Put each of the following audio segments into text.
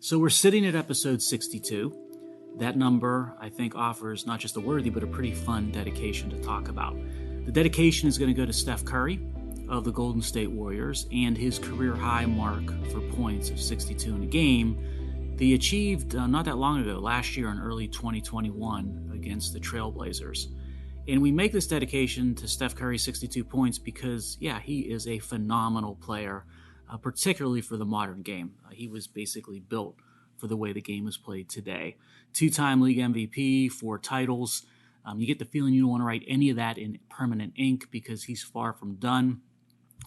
So we're sitting at episode 62. That number, I think, offers not just a worthy, but a pretty fun dedication to talk about. The dedication is going to go to Steph Curry of the Golden State Warriors and his career high mark for points of 62 in a game that he achieved not that long ago, last year in early 2021 against the Trailblazers. And we make this dedication to Steph Curry's 62 points because, he is a phenomenal player, particularly for the modern game. He was basically built for the way the game is played today. Two-time league MVP, 4 titles. You get the feeling you don't want to write any of that in permanent ink because he's far from done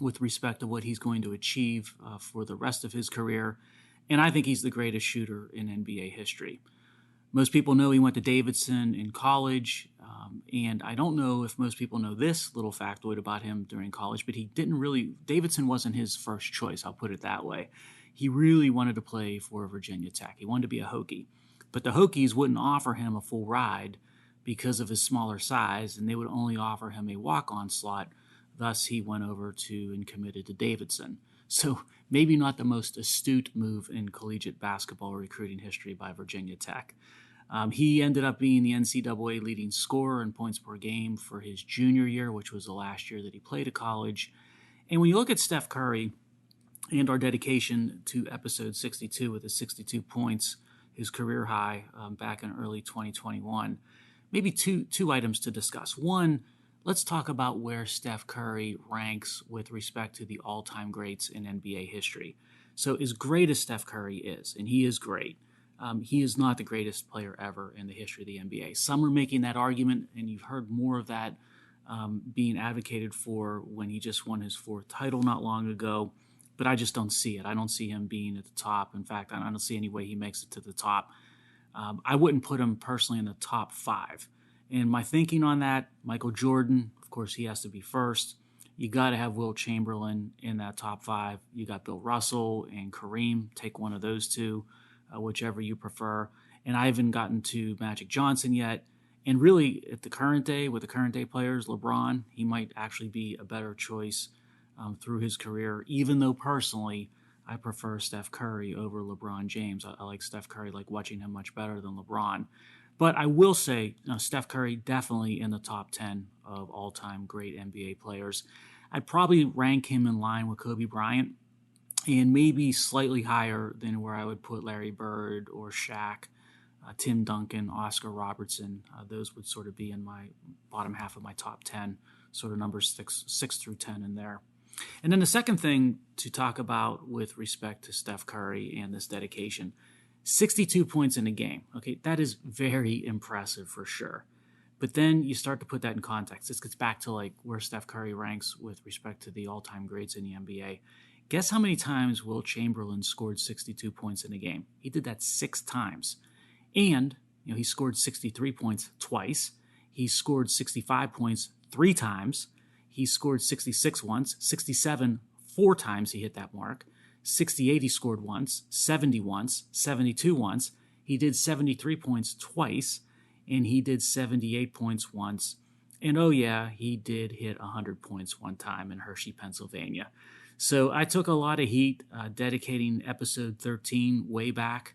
with respect to what he's going to achieve for the rest of his career. And I think he's the greatest shooter in NBA history. Most people know he went to Davidson in college, and I don't know if most people know this little factoid about him during college, but Davidson wasn't his first choice, I'll put it that way. He really wanted to play for Virginia Tech. He wanted to be a Hokie. But the Hokies wouldn't offer him a full ride because of his smaller size, and they would only offer him a walk-on slot. Thus, he went over to and committed to Davidson. So maybe not the most astute move in collegiate basketball recruiting history by Virginia Tech. He ended up being the NCAA leading scorer in points per game for his junior year, which was the last year that he played at college. And when you look at Steph Curry and our dedication to episode 62 with his 62 points, his career high back in early 2021, maybe two items to discuss. One, let's talk about where Steph Curry ranks with respect to the all-time greats in NBA history. So as great as Steph Curry is, and he is great, he is not the greatest player ever in the history of the NBA. Some are making that argument, and you've heard more of that being advocated for when he just won his 4th title not long ago, but I just don't see it. I don't see him being at the top. In fact, I don't see any way he makes it to the top. I wouldn't put him personally in the top 5. And my thinking on that, Michael Jordan, of course, he has to be first. You got to have Wilt Chamberlain in that top 5. You got Bill Russell and Kareem. Take one of those two, whichever you prefer. And I haven't gotten to Magic Johnson yet. And really, at the current day, with the current day players, LeBron, he might actually be a better choice through his career, even though personally, I prefer Steph Curry over LeBron James. I like Steph Curry, like watching him much better than LeBron. But I will say, Steph Curry definitely in the top 10 of all-time great NBA players. I'd probably rank him in line with Kobe Bryant and maybe slightly higher than where I would put Larry Bird or Shaq, Tim Duncan, Oscar Robertson. Those would sort of be in my bottom half of my top 10, sort of numbers 6 through 10 in there. And then the second thing to talk about with respect to Steph Curry and this dedication, 62 points in a game. Okay, that is very impressive for sure. But then you start to put that in context. This gets back to like where Steph Curry ranks with respect to the all-time greats in the NBA. Guess how many times Wilt Chamberlain scored 62 points in a game? He did that 6 times. And he scored 63 points twice. He scored 65 points 3 times. He scored 66 once, 67 4 times he hit that mark. 68 he scored once, 70 once, 72 once. He did 73 points twice, and he did 78 points once. And he did hit 100 points one time in Hershey, Pennsylvania. So I took a lot of heat dedicating episode 13 way back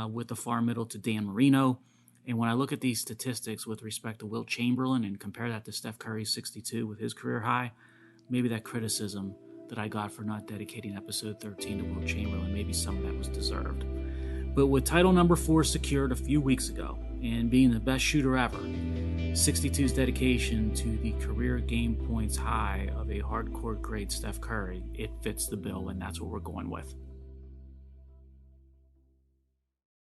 with the far middle to Dan Marino. And when I look at these statistics with respect to Wilt Chamberlain and compare that to Steph Curry's 62 with his career high, maybe that criticism that I got for not dedicating episode 13 to Wilt Chamberlain, maybe some of that was deserved. But with title number 4 secured a few weeks ago and being the best shooter ever, 62's dedication to the career game points high of a hardcore great Steph Curry, it fits the bill, and that's what we're going with.